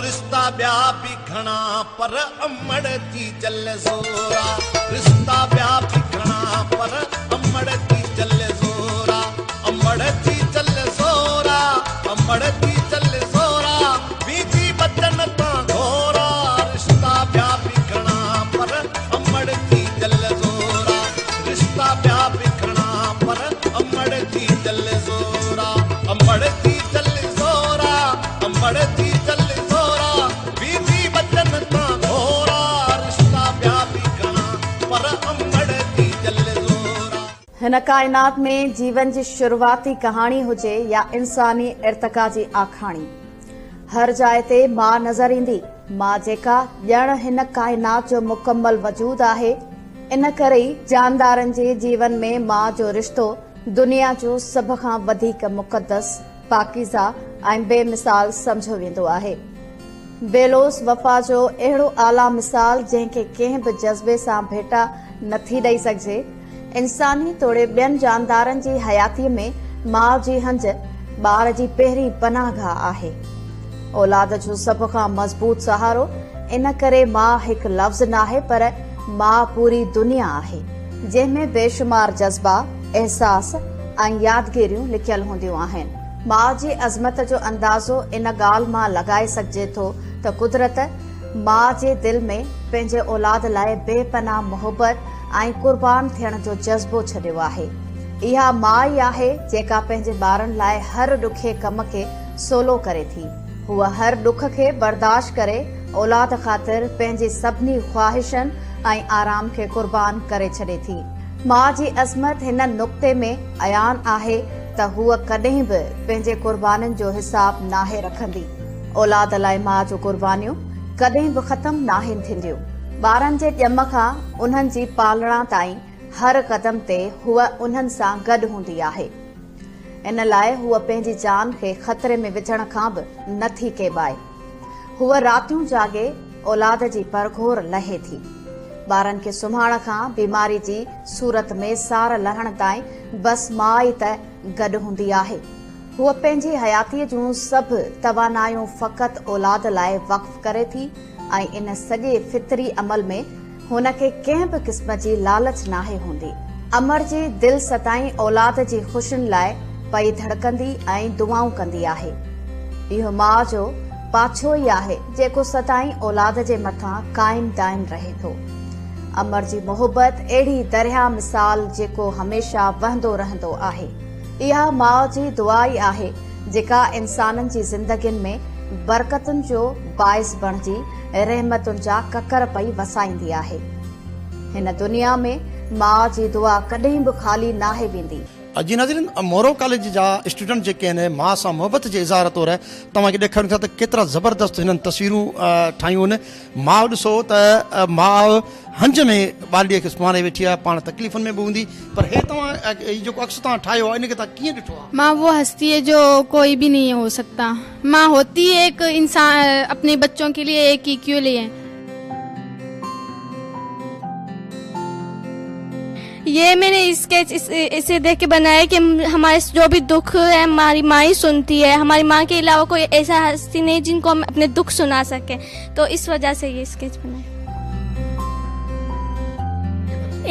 रिश्ता ब्या भी घना पर अमड़ थी चल जोरा रिश्ता ब्या भी घना पर अमड़ थी चल जोरा अमड़ थी चल जोरा अमड़ थी चल जोरा बीजी बचन ता घोरा रिश्ता ब्या भी घना पर अमड़ थी चल जोरा रिश्ता ब्या भी घना पर अमड़ थी चल जोरा अमड़ थी चल जोरा अमड़ थी चल हिन कायनात में जीवन जी शुरुआती कहानी हुजे या इंसानी इर्तिका जी आखाणी हर जाइ ते मां नज़र ईंदी मां जेका ॼण हिन कायनात जो मुकम्मल वजूद आहे इन करे ई जानदारनि जे जीवन में मां जो रिश्तो दुनिया जो सभ खां वधीक मुक़दस पाकीज़ा ऐं बेमिसाल समझो वेंदो आहे। बेलोस वफ़ा जो अहिड़ो आला मिसाल जंहिंखे कंहिं बि जज़्बे सां भेटा नथी ॾेई सघिजे इंसानी तोड़े ॿियनि जानदारनि जी हयातीअ में माउ जी हंज ॿार जी पहिरीं पनाहगाह आहे औलाद जो सभ खां मज़बूत सहारो इन करे माउ हिकु लफ़्ज़ नाहे पर माउ पूरी दुनिया आहे जंहिंमें बेशुमार जज़्बा एहसास ऐं यादगिरियूं लिखियल हूंदियूं आहिनि। माउ जी अज़मत जो अंदाज़ो इन ॻाल्हि मां लॻाए सघिजे थो त कुदरत माउ जे दिल में पंहिंजे औलाद लाइ बेपनाह मोहबत ऐं कुर्बान थियण जो जज़्बो छॾियो आहे। इहा माउ ई आहे जेका पंहिंजे ॿारनि लाइ हर ॾुखे कम खे सवलो करे थी। हूअ हर ॾुख खे बर्दाश्त करे औलाद ख़ातिर पंहिंजी सभिनी ख़्वाहिशनि ऐं आराम खे कुर्बान करे छॾे थी। माउ जी अज़मत हिन नुक़्ते में अयान आहे त हूअ कॾहिं बि पंहिंजे कुर्बानीनि जो हिसाब नाहे रखंदी। औलाद लाइ माउ जो कुर्बानियूं कॾहिं बि ख़तम नाहिनि थींदियूं। ॿारनि जे ॼम खां उन्हनि जी पालणा ताईं हर क़दम ते हूअ उन्हनि सां गॾु हूंदी आहे। इन लाइ हूअ पंहिंजी जान खे ख़तरे में विझण खां बि नथी केॿाए। हूअ रातियूं जागे औलाद जी परघोर लहे थी। ॿारनि खे सुम्हण खां बीमारी जी सूरत में सार लहण ताईं बस माउ ई त गॾु हूंदी आहे। हूअ पंहिंजी हयातीअ जूं सभु तवानायूं फ़क़ति औलाद लाइ वक़्फ़ करे थी ऐं इन सॼे फितरी अमल में हुन खे कंहिं बि क़िस्म जी लालच नाहे हूंदी। अमर जी दिल सताई औलाद जी ख़ुशियुनि लाइ पई धड़कंदी ऐं दुआऊं कंदी आहे। इहो माउ जो पाछो ई आहे जेको सताई औलाद जे मथां क़ाइम दाइम रहे थो। अमर जी मोहबत अहिड़ी दरिया मिसाल जेको हमेशा वहंदो रहंदो आहे। इहा माउ जी दुआ ई आहे जेका इंसाननि जी ज़िंदगियुनि में बरकतुनि जो बाइस बणिजी रहमतुनि जा ककर पई वसाईंदी आहे। हिन दुनिया में माउ जी दुआ कॾहिं बि ख़ाली नाहे वेंदी। जी नाज़रीन, मोरो कॉलेज जा स्टूडेंट जेके आहिनि माउ सां मोहबत जे इज़हार तौर तव्हांखे ॾेखारियूं था त केतिरा ज़बरदस्त हिननि तस्वीरूं ठाहियूं आहिनि। माउ ॾिसो त माउ हंज में ॿालीअ खे सुम्हारे वेठी आहे, पाण तकलीफ़ुनि में बि हूंदी, पर हे तव्हां जेको अक्स तव्हां ठाहियो आहे इनखे तव्हां कीअं ॾिठो आहे? माँ वो हस्ती है जो कोई भी नहीं हो सकता। माँ होती है एक इंसान अपने बच्चों के लिए, एक ही क्यों लिए। ये मैंने स्केच इसे देख के बनाया कि हमारे जो भी दुख है हमारी माँ ही सुनती है। हमारी माँ के अलावा कोई ऐसा हस्ती नहीं जिनको हम अपने दुख सुना सके, तो इस वजह से ये स्केच बनाया।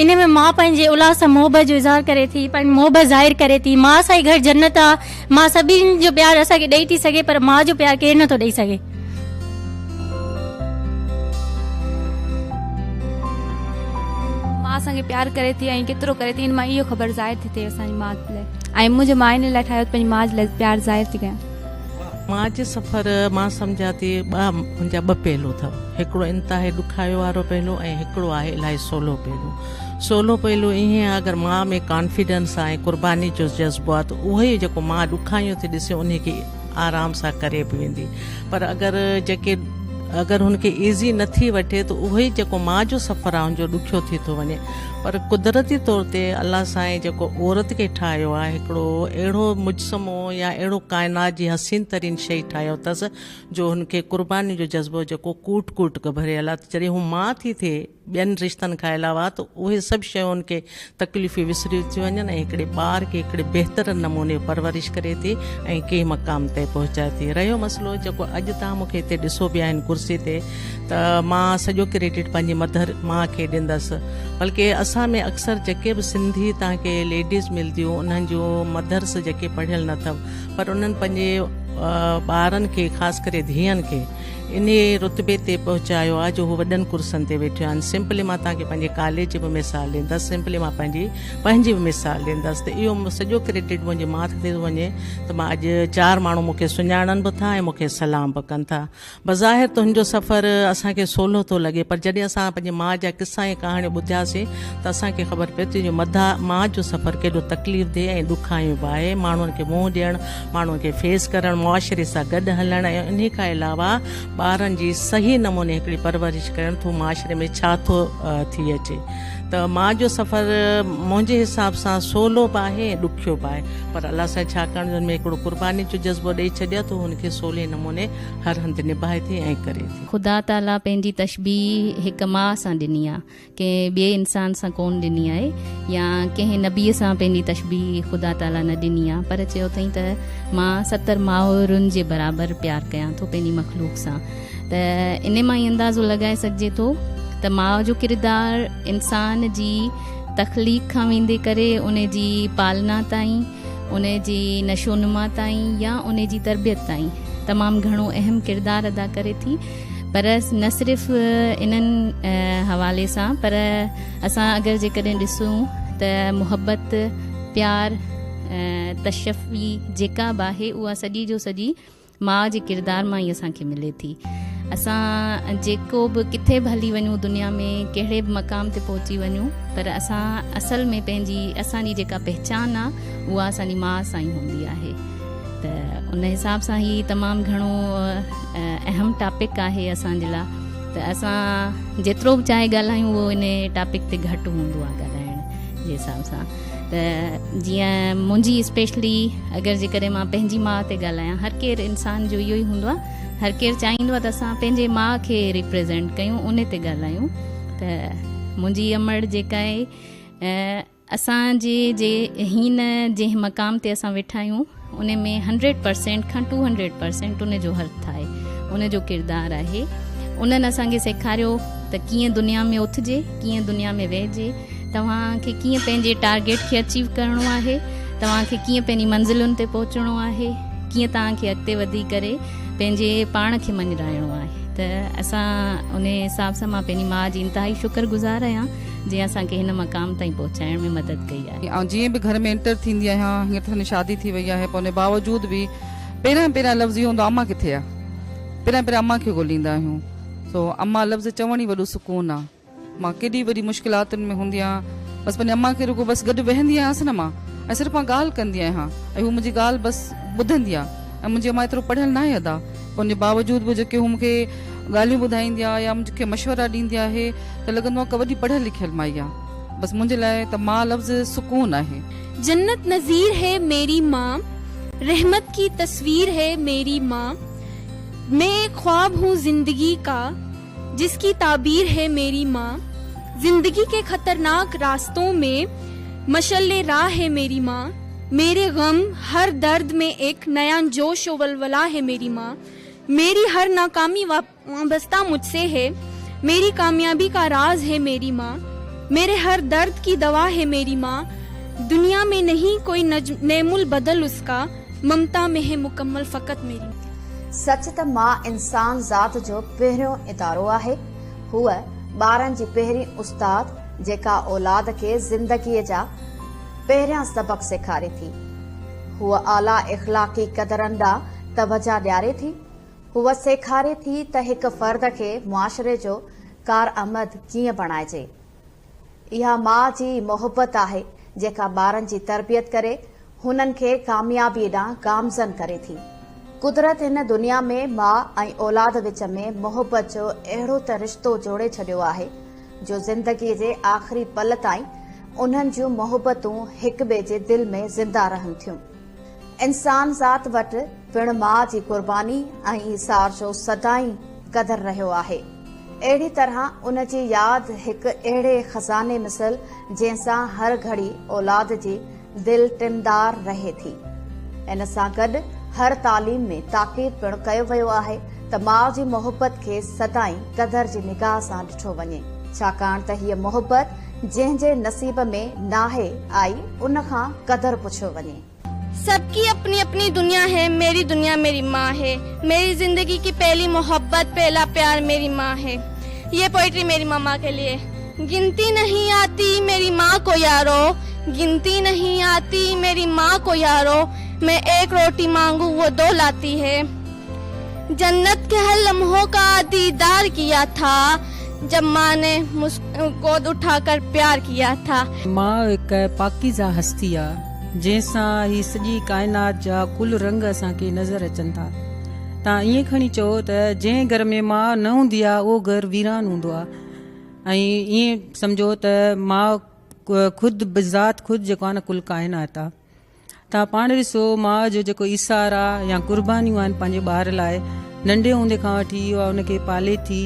इन में माँ पंहिंजे औलाद सां मोहबत जो इज़हार करे थी, पंहिंजी मोहबत ज़ाहिर करे थी। माँ सां ई घर जन्नत आहे। माँ सभिनी जो प्यार असांखे ॾेई थी सघे पर माँ जो प्यार केरु नथो ॾेई सघे। माँ असांखे प्यार करे थी ऐं केतिरो करे थी, इन मां इहो ख़बर ज़ाहिर थी थिए असांजी माउ लाइ। ऐं मुंहिंजे माउ इन लाइ ठाहियो पंहिंजी माउ जे लाइ प्यार ज़ाहिर थी कयां। मां जो सफ़र मां सम्झां थी मुंहिंजा ॿ पहलू अथव। हिकिड़ो इंतिहाई ॾुखायो वारो पहलू ऐं हिकिड़ो आहे इलाही सवलो पहलू। सवलो पहलू ईअं आहे अगरि माउ में कॉन्फिडेंस आहे, कुर्बानी जो जज़्बो आहे, त उहो ई जेको माउ ॾुखाइयूं थी ॾिसे उन खे आराम सां करे बि वेंदी। पर अगरि हुनखे ईज़ी नथी वठे त उहो ई जेको माउ जो सफ़र आहे हुनजो ॾुखियो थी थो वञे। पर कुदरती तौर ते अल्लाह साईं जेको औरत खे ठाहियो आहे हिकिड़ो अहिड़ो मुजसमो या अहिड़ो काइनात जी हसीन तरीन शइ ठाहियो अथसि जो हुनखे क़ुर्बानी जो जज़्बो जेको कूट कूट भरियल आहे। जॾहिं हू माउ थी थिए ॿियनि रिश्तनि खां अलावा त उहे सभु शयूं हुनखे तकलीफ़ूं विसरी थियूं वञनि ऐं हिकिड़े ॿार खे हिकिड़े बहितर नमूने परवरिश करे थी ऐं कंहिं मक़ाम ते पहुचाए थी। रहियो मसइलो जेको अॼु तव्हां मूंखे हिते ॾिसो पिया आहिनि कुर्सी ते, त मां सॼो क्रेडिट पंहिंजी मदर माउ खे ॾींदसि। बल्कि असां में अक्सर जेके बि सिंधी तव्हांखे लेडीज़ मिलंदियूं उन्हनि जूं मदर्स जेके पढ़ियल न अथव पर उन्हनि पंहिंजे ॿारनि खे ख़ासि करे धीअनि खे इन रुतबे ते पहुचायो आहे जो हू वॾनि कुर्सनि ते वेठियूं आहिनि। सिंपली मां तव्हांखे पंहिंजे कॉलेज जी बि मिसाल ॾींदसि, सिंपली मां पंहिंजी बि मिसाल ॾींदसि, त इहो सॼो क्रेडिट मुंहिंजे माउ ते थो वञे त मां अॼु 4 माण्हू मूंखे सुञाणनि बि था ऐं मूंखे सलाम बि कनि था। बज़ाहिर त हुनजो सफ़र असांखे सवलो थो लॻे, पर जॾहिं असां पंहिंजे माउ जा किस्सा ऐं कहाणियूं ॿुधियासीं त असांखे ख़बर पए थी जो माउ जो सफ़र केॾो तकलीफ़ दे ऐं ॾुखायूं बि आहे। माण्हुनि खे मुंहुं ॾियणु, माण्हुनि खे फेस करणु, मुआशिरे सां गॾु हलणु ऐं इन खां अलावा ॿारनि जी सही नमूने हिकिड़ी परवरिश करणु थो मुआशिरे में छा थो थी अचे। त माउ जो सफ़र मुंहिंजे हिसाब सां सवलो बि आहे ऐं ॾुखियो बि आहे, पर अलाह सां छाकाणि हुन में हिकिड़ो क़ुर्बानी जो जज़्बो ॾेई छॾिया त हुनखे सवले नमूने हर हंधि निभाए थी ऐं करे थी। ख़ुदा ताला पंहिंजी तशबीह हिकु माउ सां ॾिनी आहे, कंहिं ॿिए इंसान सां कोन ॾिनी आहे या कंहिं नबीअ सां पंहिंजी तशबीह ख़ुदा ताला न ॾिनी आहे, पर चयो अथई त मां 70 माउरुनि जे बराबरि प्यारु कयां थो पंहिंजी मख़लूक सां। त इन मां ई अंदाज़ो लॻाए सघिजे थो त माउ जो किरदारु इंसान जी तख़लीक़ खां वेंदे करे उन जी पालना ताईं, उन जी नशोनुमा ताईं या उन जी तरबियत ताईं तमामु घणो अहम किरदारु अदा करे थी। पर न सिर्फ़ु इन्हनि हवाले सां, पर असां अगरि जेकॾहिं ॾिसूं त मुहबत, प्यार, तशफ़ी जेका बि आहे उहा सॼी जो सॼी माउ जे किरदार मां ई असांखे मिले थी। असां जेको बि किथे बि हली वञूं दुनिया में, कहिड़े बि मक़ाम ते पहुची वञूं, पर असां असल में असांजी जेका पहचान आहे उहा असांजी माउ सां ई हूंदी आहे। त उन हिसाब सां ई तमामु घणो अहम टॉपिक आहे असांजे लाइ। त असां जेतिरो बि चाहे ॻाल्हायूं उहो इन टॉपिक ते घटि हूंदो आहे ॻाल्हाइण जे हिसाब सां। त जीअं मुंहिंजी स्पेशली अगरि जेकॾहिं मां पंहिंजी माउ ते ॻाल्हायां, हर केरु इंसान जो इहो ई हूंदो आहे, हर केरु चाहींदो आहे त असां पंहिंजे माउ खे रिप्रेज़ेंट कयूं, उन ते ॻाल्हायूं। त मुंहिंजी अमड़ जेका आहे, असांजे हिन जंहिं मक़ाम ते असां वेठा आहियूं उन में 100% खां 200% उन जो हर्थ आहे, उन जो किरदारु आहे। उन्हनि असांखे सेखारियो त कीअं दुनिया में उथिजे, कीअं दुनिया में वेहिजे, तव्हांखे कीअं पंहिंजे टारगेट खे अचीव करिणो आहे, तव्हांखे कीअं पंहिंजी मंज़िलुनि ते पहुचणो आहे, कीअं तव्हांखे अॻिते वधी करे पंहिंजे पाण खे मञाइणो आहे। त असां उन हिसाब सां मां पंहिंजी माउ जी इंतिहाई शुक्रगुज़ार आहियां जंहिं असांखे हिन मक़ाम ताईं पहुचाइण में मदद कई आहे। ऐं जीअं बि घर में एंटर थींदी आहियां, हीअं त शादी थी वई आहे, पर उन बावजूद बि पहिरियां लफ़्ज़ इहो हूंदो अम्मा किथे आहे, पहिरियां अम्मा खे ॻोल्हींदा आहियूं। सो अम्मा लफ़्ज़ चवण ई वॾो सुकून आहे। मां केॾी वॾी मुश्किलातुनि में हूंदी आहियां, बसि पंहिंजी अम्मा खे रुगो बसि गॾु वेहंदी आहियांसि न मां, ऐं सिर्फ़ु मां ॻाल्हि कंदी आहियां ऐं हू मुंहिंजी ॻाल्हि बसि ॿुधंदी आहे। ऐं मुंहिंजी अम्मा एतिरो पढ़ियल न आहे अदा, पर उनजे बावजूद बि जेके हू मूंखे ॻाल्हियूं ॿुधाईंदी आहे या मूंखे मशवरा ॾींदी आहे त लॻंदो आहे कि वॾी पढ़ियल लिखियल माई आहे। बसि मुंहिंजे लाइ त मां लफ़्ज़ सुकून आहे। जन्नत नज़ीर है मेरी माँ, रहमत की तस्वीर है मेरी माँ, मैं एक ख्वाब हूँ जिंदगी का जिसकी ताबीर है मेरी माँ, जिंदगी के खतरनाक रास्तों में मशल्ले राह है मेरी माँ, मेरे गम हर दर्द में एक नया जोश व वलवला है मेरी माँ, मेरी हर नाकामी वाबस्ता मुझसे है, मेरी कामयाबी का राज है मेरी माँ, मेरे हर दर्द की दवा है मेरी माँ, दुनिया में नहीं कोई नेमुल बदल उसका, ममता में है मुकम्मल फ़कत मेरी। सच त मां इंसान ज़ात जो पहिरियों इदारो आहे। हूअ ॿारनि जी पहिरीं उस्ताद जेका औलाद खे ज़िंदगीअ जा पहिरियां सबक सेखारे थी। हूअ आला इख़लाक़ी क़दरनि ॾांहुं तवजा ॾियारे थी। हूअ सेखारे थी त हिक फ़र्द खे मुआशिरे जो कारआमद कीअं बणाइजे। इहा माउ जी मोहबत आहे जेका ॿारनि जी तरबियत करे हुननि खे कामयाबी ॾांहुं गामज़न करे थी। कुदरत हिन दुनिया में माउ ऐं औलाद विच में मोहबत जो अहिड़ो त रिश्तो जोड़े छॾियो आहे जो ज़िंदगी जे आख़िरी पल ताईं उन्हनि जूं मोहबतूं हिक ॿिए जे दिल में ज़िंदा रहनि थियूं। इंसान ज़ात वटि पिणु माउ जी कुर्बानी ऐं ईसार जो सदाईं क़दर रहियो आहे। अहिड़ी तरह उन जी यादि हिकु अहिड़े खज़ाने मिसल जंहिंसां हर घड़ी औलाद जी दिल टिमदार रहे थी। इन सां गॾु हर तालीम में ताक़ीद पिणु कयो वियो आहे त माउ जी मोहबत खे सदाईं क़दर जी निगाह सां ॾिठो वञे, छाकाणि त हीअ मोहबत जंहिंजे नसीब में नाहे आई उन खां क़दर पुछियो वञे। सबकी अपनी अपनी दुनिया है, मेरी दुनिया मेरी माँ है। मेरी जिंदगी की पहली मोहब्बत, पहला प्यार मेरी माँ है। ये पोइट्री मेरी मामा के लिए। गिनती नहीं आती मेरी माँ को यारो, गिनती नहीं आती मेरी माँ को यारो, मैं एक रोटी मांगू वो 2 लाती है। जन्नत के हर लम्हों का दीदार किया था जब माँ ने गोद उठाकर प्यार किया था। माँ एक पाकीज़ा हस्ती आहे जंहिंसां ही सॼी काइनात जा कुल रंग असांखे नज़र अचनि था। तव्हां ईअं खणी चओ त जंहिं घर में माउ न हूंदी आहे उहो घर वीरान हूंदो आहे। ऐं ईअं सम्झो त माउ ख़ुदि बिज़ात ख़ुदि जेको आहे न कुल काइनात आहे। तव्हां पाण ॾिसो माउ जो जेको ईसार आहे या कुर्बानियूं आहिनि पंहिंजे ॿार लाइ, नंढे हूंदे खां वठी उहा उनखे पाले थी।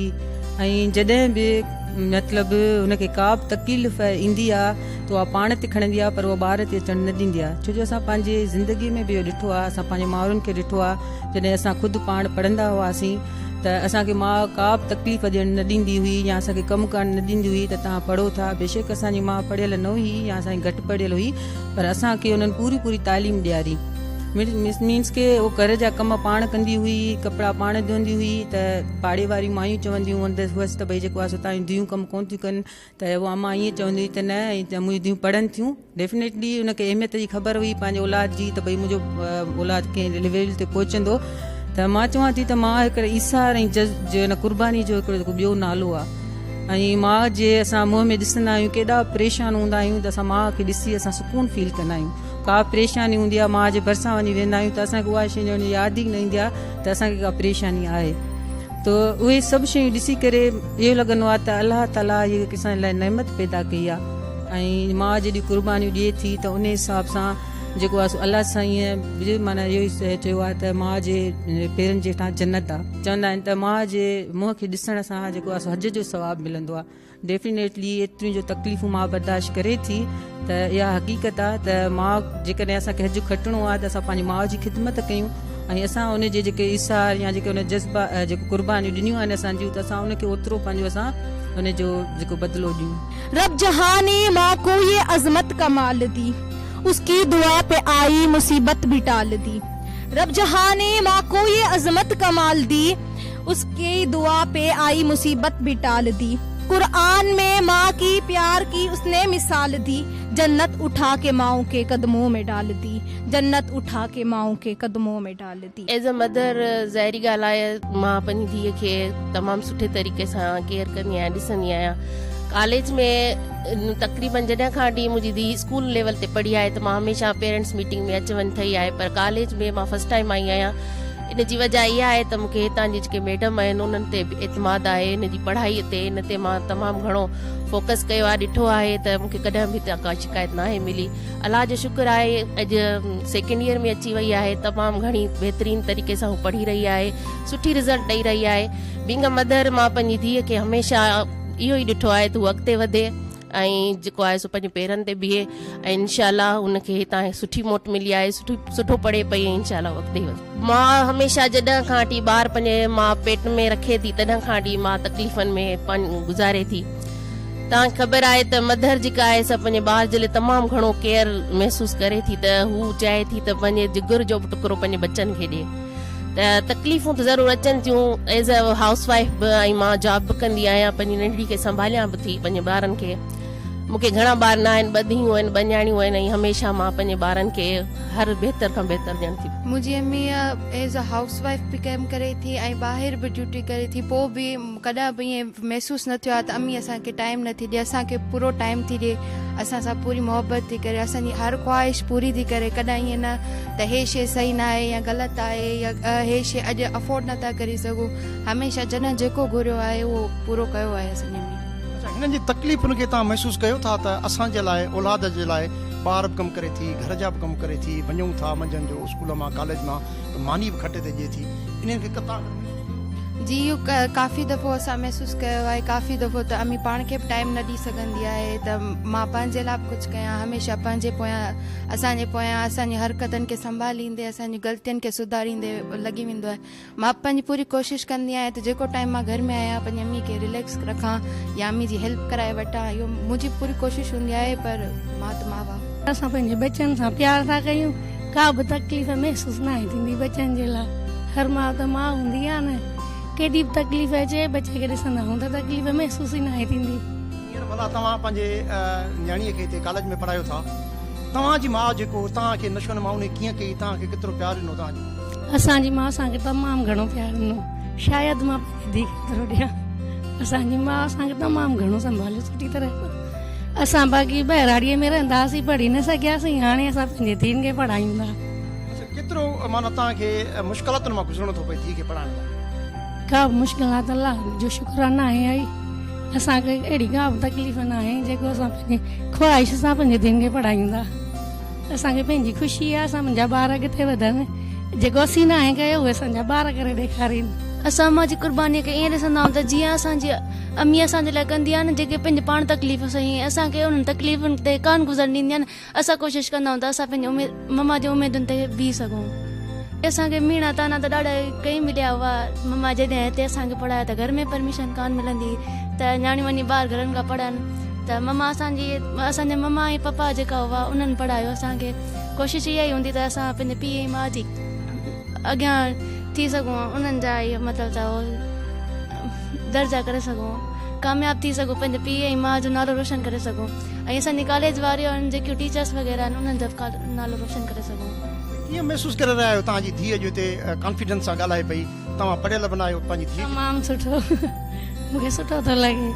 ऐं जॾहिं बि मतिलबु हुनखे का बि तकलीफ़ ईंदी आहे त उहा पाण ते खणंदी आहे, पर उहा ॿार ते अचणु न ॾींदी आहे। छो जो असां पंहिंजे ज़िंदगी में बि इहो ॾिठो आहे, असां पंहिंजे माउरुनि खे ॾिठो आहे। जॾहिं असां ख़ुदि पाण पढ़ंदा हुआसीं त असांखे माउ का बि तकलीफ़ ॾियणु न ॾींदी हुई या असांखे कमु करणु न ॾींदी हुई त तव्हां पढ़ो था। बेशक असांजी माउ पढ़ियल न हुई या असांजी घटि पढ़ियल हुई, पर असांखे उन्हनि पूरी तालीम ॾियारी। मीन्स के उहो घर जा कम पाण कंदी हुई, कपिड़ा पाण धोईंदी हुई। त पाड़े वारी मायूं चवंदियूं हुअसि त भई जेको आहे सो तव्हांजी धीअरूं कमु कोन थियूं कनि, त उहा अम्मा ईअं चवंदी हुई त न, ऐं त मुंहिंजी धीअरूं पढ़नि थियूं। डेफिनेटली उनखे अहमियत जी ख़बर हुई पंहिंजे औलाद जी, त भई मुंहिंजो औलाद कंहिं लेवल ते पहुचंदो। त मां चवां थी त मां हिकिड़े ईसार ऐं जो कुर्बानी जो हिकिड़ो जेको ॿियो नालो आहे। ऐं माउ जे असां मुंहं में ॾिसंदा आहियूं केॾा परेशान हूंदा आहियूं त असां माउ खे ॾिसी असां सुकून फील कंदा आहियूं। का परेशानी हूंदी आहे माउ जे भरिसां वञी वेंदा आहियूं त असांखे उहा शइ ॼण यादि ई न ईंदी आहे त असांखे का परेशानी आहे। त उहे सभु शयूं ॾिसी करे इहो लॻंदो आहे त अलाह ताला इहे असांजे लाइ नेमत पैदा कई आहे। ऐं माउ जॾहिं कुर्बानियूं ॾिए थी त उन हिसाब सां जेको आहे सो अलाह साईं माना इहो ई चयो आहे त माउ जे पेरनि जे हेठां जन्नत आहे। चवंदा आहिनि त माउ जे मुंहं खे ॾिसण सां जेको आहे सो हज जो सवाबु मिलंदो आहे। डेफिनेटली एतिरियूं जो तकलीफ़ूं माउ बर्दाश्त करे थी त इहा हक़ीक़त आहे त माउ जेकॾहिं असांखे हज खटणो आहे त असां पंहिंजी माउ जी ख़िदमत कयूं ऐं असां उनजे जेके इसार या जेके उन जज़्बा जेको कुर्बानियूं ॾिनियूं आहिनि असांजियूं, त असां उनखे ओतिरो पंहिंजो असां उनजो जेको बदिलो ॾियूं। रब जहां ने माँ को ये अजमत कमाल दी, उसकी दुआ पे आई मुसीबत भी टाल दी। रब जहां ने माँ को ये अजमत कमाल दी, उसकी दुआ पे आई मुसीबत भी टाल दी। कुरान में माँ की प्यार की उसने मिसाल दी, जन्नत उठा के माओ के कदमों में डाल दी, जन्नत उठा के माओ के कदमों में डाल दी। एज अ मदर ज़ाहिरी ॻाल्हि आहे मां पंहिंजी धीअ खे तमामु सुठे तरीक़े सां केयर कंदी आहियां, ॾिसंदी आहियां। कॉलेज में तक़रीबन जॾहिं खां वठी मुंहिंजी धीउ स्कूल लेवल ते पढ़ी आहे त मां हमेशह पेरेंट्स मीटिंग में अच वञ थी आहे, पर कॉलेज में मां फस्ट टाइम आई आहियां। इन जी वजह इहा आहे त मूंखे हितां जी जेके मैडम आहिनि उन्हनि ते एतमाद आहे, इन जी पढ़ाईअ ते, इन ते मां तमामु घणो फोकस कयो आहे। ॾिठो आहे त मूंखे कॾहिं बि का शिकायत न आहे मिली। अलाह जो शुक्र आहे अॼु सेकेंड ईयर में अची वई आहे, तमामु घणी बहितरीन तरीक़े सां हू पढ़ी रही आहे, सुठी रिज़ल्ट ॾेई रही आहे। बीइंग अ मदर मां पंहिंजी धीअ खे हमेशह इहो ई ॾिठो आहे त हू अॻिते वधे ऐं जेको आहे सो पंहिंजे पेरनि ते बीहे ऐं इनशाला हुनखे हितां सुठी मोट मिली आहे, सुठो पढ़े पई ऐं इनशाला अॻिते वधे। मां हमेशह जॾहिं खां वठी ॿार पंहिंजे मां पेट में रखे थी तॾहिं खां वठी मां तकलीफ़ुनि में गुज़ारे थी। तव्हांखे ख़बर आहे त मदर जेका आहे सभु पंहिंजे ॿार जे लाइ तमामु घणो केयर महसूसु करे थी, त हू चाहे थी त पंहिंजे जिगर जो बि टुकड़ो पंहिंजे बच्चनि खे ॾिए। त तकलीफ़ूं त ज़रूरु अचनि थियूं। एज़ अ हाउस वाइफ बि ऐं मां जॉब बि कंदी आहियां, पंहिंजी नंढड़ी खे संभालियां बि थी, पंहिंजे ॿारनि खे। मूंखे घणा ॿार न आहिनि, 2 धीअरूं आहिनि, 2 न्याणियूं आहिनि ऐं हमेशह मां पंहिंजे ॿारनि खे हर बहितर खां बहितर ॾियणु थी। मुंहिंजी अम्मी एज़ अ हाउस वाइफ बि कमु करे थी ऐं ॿाहिरि बि ड्यूटी करे थी, पोइ बि कॾहिं बि ईअं महसूसु न थियो आहे त अम्मी असांखे टाइम नथी ॾिए, असांखे पूरो टाइम थी ॾिए, असां सां पूरी मोहबत थी करे, असांजी हर ख्वाहिश पूरी थी करे। कॾहिं ईअं न त हे शइ सही न आहे या ग़लति आहे या हे शइ अॼु अफोर्ड नथा करे सघूं, हमेशह जॾहिं जेको घुरियो आहे उहो पूरो कयो आहे असांजी अम्मी। हिननि जी तकलीफ़ुनि खे तव्हां महसूसु कयो था त असांजे लाइ औलाद जे लाइ ॿार बि कमु करे थी, घर जा बि कमु करे थी, वञूं था मंझंदि जो स्कूल मां कॉलेज मां त मानी बि खटे ते ॾिए थी, इन्हनि खे तव्हां जी इहो काफ़ी दफ़ो असां महसूसु कयो आहे। काफ़ी दफ़ो त अम्मी पाण खे बि टाइम न ॾेई सघंदी आहे त मां पंहिंजे लाइ बि कुझु कयां, हमेशह पंहिंजे पोयां असांजे पोयां असांजी हरकतनि खे संभालींदे असांजी ग़लतियुनि खे सुधारींदे लॻी वेंदो आहे। मां पंहिंजी पूरी कोशिशि कंदी आहियां त जेको टाइम मां घर में आहियां पंहिंजी अम्मी खे रिलैक्स रखां या अम्मी जी हेल्प कराए वठां, इहो मुंहिंजी पूरी कोशिशि हूंदी आहे। पर मां त मां असां पंहिंजे बचनि सां प्यार था कयूं, का बि तकलीफ़ महसूसु न आहे थींदी बचनि जे लाइ। हर मां त मां हूंदी आहे न, केॾी बि तकलीफ़ अचे बचे खे ॾिसंदा आहियूं त तकलीफ़ महसूसु ई न आहे थींदी। भला तव्हां पंहिंजे न्याणीअ खे हिते कॉलेज में पढ़ायो था, तव्हांजी माउ जेको तव्हांखे नशनि मां उन कीअं कई, तव्हांखे केतिरो प्यार ॾिनो तव्हांजी? असांजी माउ असांखे तमामु घणो प्यार ॾिनो, शायदि मां पंहिंजी धीउ खे केतिरो ॾियां। असांजी माउ असांखे तमामु घणो संभालियो सुठी तरह। असां बाक़ी ॿाहिराड़ीअ में रहंदा हुआसीं, पढ़ी न सघियासीं, हाणे असां पंहिंजे धीअनि खे पढ़ायूं था। केतिरो माना तव्हांखे मुश्किलातुनि मां गुज़रणो थो पए धीउ खे पढ़ाइण लाइ? का बि मुश्किलात अलाह जो शुक्राना आहे आई, असांखे अहिड़ी का बि तकलीफ़ न आहे जेको असां पंहिंजे ख़्वाहिश सां पंहिंजे धीअनि खे पढ़ायूं था। असांखे पंहिंजी ख़ुशी आहे असां मुंहिंजा ॿार अॻिते वधनि, जेको असीं न आहे कयो उहे असांजा ॿार करे ॾेखारीनि। असां मां जी क़ुर्बानीअ खे ईअं ॾिसंदा आहियूं त जीअं असांजी अम्मी असांजे लाइ कंदी आहे न, जेके पंहिंजे पाण तकलीफ़ सही असांखे उन्हनि तकलीफ़ुनि ते कान गुज़रण ॾींदी आहे न, असां कोशिशि कंदा आहियूं त असां पंहिंजे मम्मा जी उमेदुनि ते बीह सघूं। असांखे मीणा ताना त ॾाढा कई मिलिया हुआ, मम्मा जॾहिं हिते असांखे पढ़ाया त घर में परमिशन कान मिलंदी त न्याणियूं वञी ॿाहिरि घरनि खां पढ़नि, त मम्मा असांजे मम्मा ऐं पप्पा जेका हुआ उन्हनि पढ़ायो असांखे। कोशिशि इहा ई हूंदी त असां पंहिंजे पीउ ऐं माउ जी अॻियां थी सघूं, उन्हनि जा इहो मतिलबु त दर्जा करे सघूं, कामयाबु थी सघूं, पंहिंजे पीउ ऐं माउ जो नालो रोशन करे सघूं, ऐं असांजी कॉलेज वारियूं आहिनि जेकियूं टीचर्स वग़ैरह आहिनि उन्हनि जो नालो रोशन करे सघूं। कीअं महसूसु करे रहिया आहियो तव्हांजी धीअ जो हिते कॉन्फिडेंस सां ॻाल्हाए पई, तव्हां पढ़ियल बनायो पंहिंजी धीअ? तमामु सुठो, मूंखे सुठो थो लॻे,